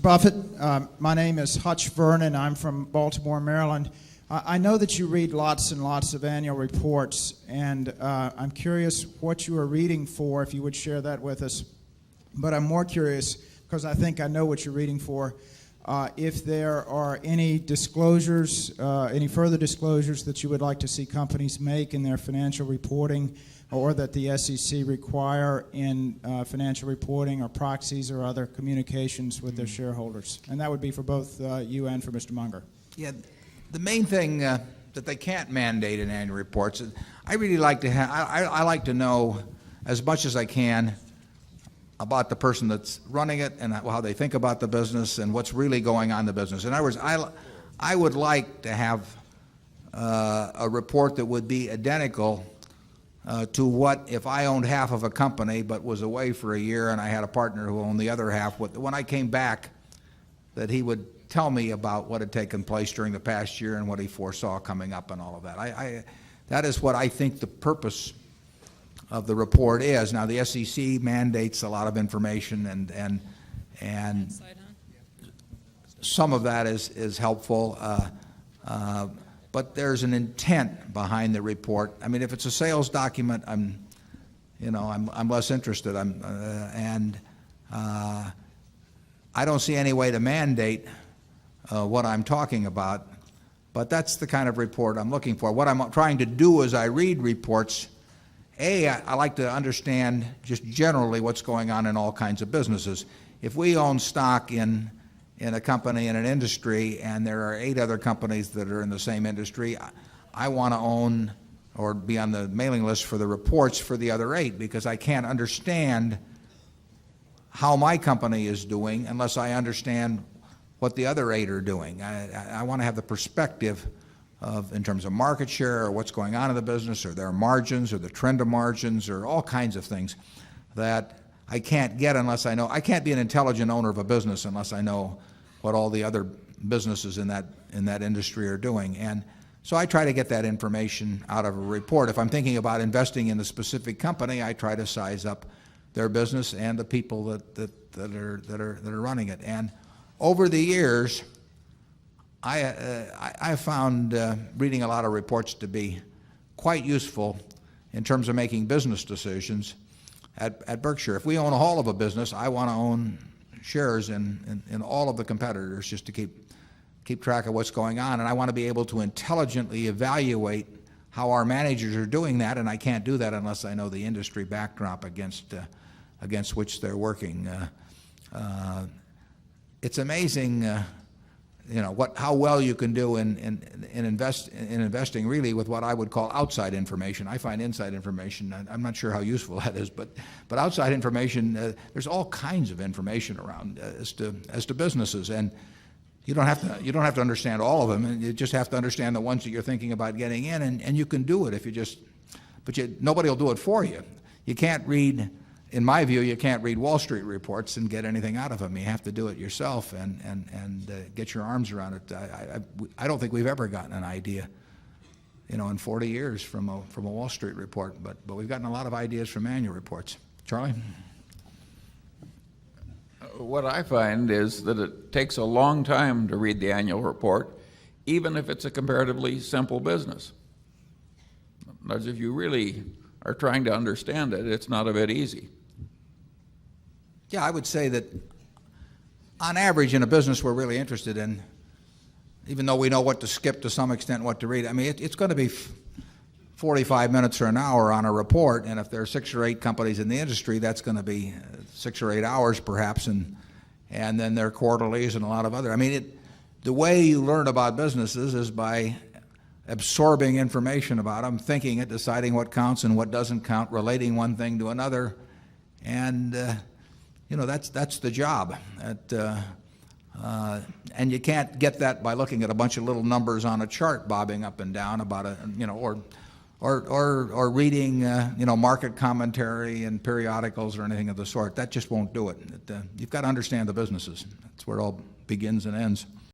Buffett, my name is Hutch Vernon. I'm from Baltimore, Maryland. I know that you read lots and lots of annual reports, and I'm curious what you are reading for, if you would share that with us. But I'm more curious, because I think I know what you're reading for, if there are any disclosures, any further disclosures that you would like to see companies make in their financial reporting, or that the SEC require in financial reporting or proxies or other communications with their shareholders. And that would be for both you and for Mr. Munger. Yeah, the main thing that they can't mandate in annual reports, I really like to have, I like to know as much as I can about the person that's running it and how they think about the business and what's really going on in the business. In other words, I would like to have a report that would be identical to what if I owned half of a company but was away for a year and I had a partner who owned the other half. When I came back, that he would tell me about what had taken place during the past year and what he foresaw coming up and all of that. That is what I think the purpose of the report is. Now, the SEC mandates a lot of information, and some of that is helpful. But there's an intent behind the report. I mean, if it's a sales document, I'm less interested. I don't see any way to mandate what I'm talking about. But that's the kind of report I'm looking for. What I'm trying to do as I read reports, I like to understand just generally what's going on in all kinds of businesses. If we own stock in a company, in an industry, and there are 8 other companies that are in the same industry, I want to own or be on the mailing list for the reports for the other 8, because I can't understand how my company is doing unless I understand what the other 8 are doing. I want to have the perspective of, in terms of market share or what's going on in the business or their margins or the trend of margins or all kinds of things that I can't get unless I know. I can't be an intelligent owner of a business unless I know what all the other businesses in that industry are doing. And so I try to get that information out of a report. If I'm thinking about investing in a specific company, I try to size up their business and the people that are running it. And over the years, I found reading a lot of reports to be quite useful in terms of making business decisions. At Berkshire, if we own a whole of a business, I want to own shares in all of the competitors just to keep track of what's going on. And I want to be able to intelligently evaluate how our managers are doing that, and I can't do that unless I know the industry backdrop against which they're working. It's amazing, how well you can do in investing really with what I would call outside information. I find inside information, I'm not sure how useful that is, but outside information, there's all kinds of information around as to businesses, and you don't have to understand all of them, and you just have to understand the ones that you're thinking about getting in, and you can do it if you just, nobody will do it for you. You can't read. In my view, you can't read Wall Street reports and get anything out of them. You have to do it yourself and get your arms around it. I don't think we've ever gotten an idea, in 40 years from a Wall Street report, but we've gotten a lot of ideas from annual reports. Charlie? What I find is that it takes a long time to read the annual report, even if it's a comparatively simple business. As if you really are trying to understand it, it's not a bit easy. Yeah, I would say that on average in a business we're really interested in, even though we know what to skip to some extent, what to read, I mean, it's going to be 45 minutes or an hour on a report, and if there are 6 or 8 companies in the industry, that's going to be 6 or 8 hours perhaps, and then there are quarterlies and a lot of other. I mean, the way you learn about businesses is by absorbing information about them, thinking it, deciding what counts and what doesn't count, relating one thing to another, and that's the job. And you can't get that by looking at a bunch of little numbers on a chart bobbing up and down about or reading market commentary and periodicals or anything of the sort. That just won't do it. You've got to understand the businesses. That's where it all begins and ends.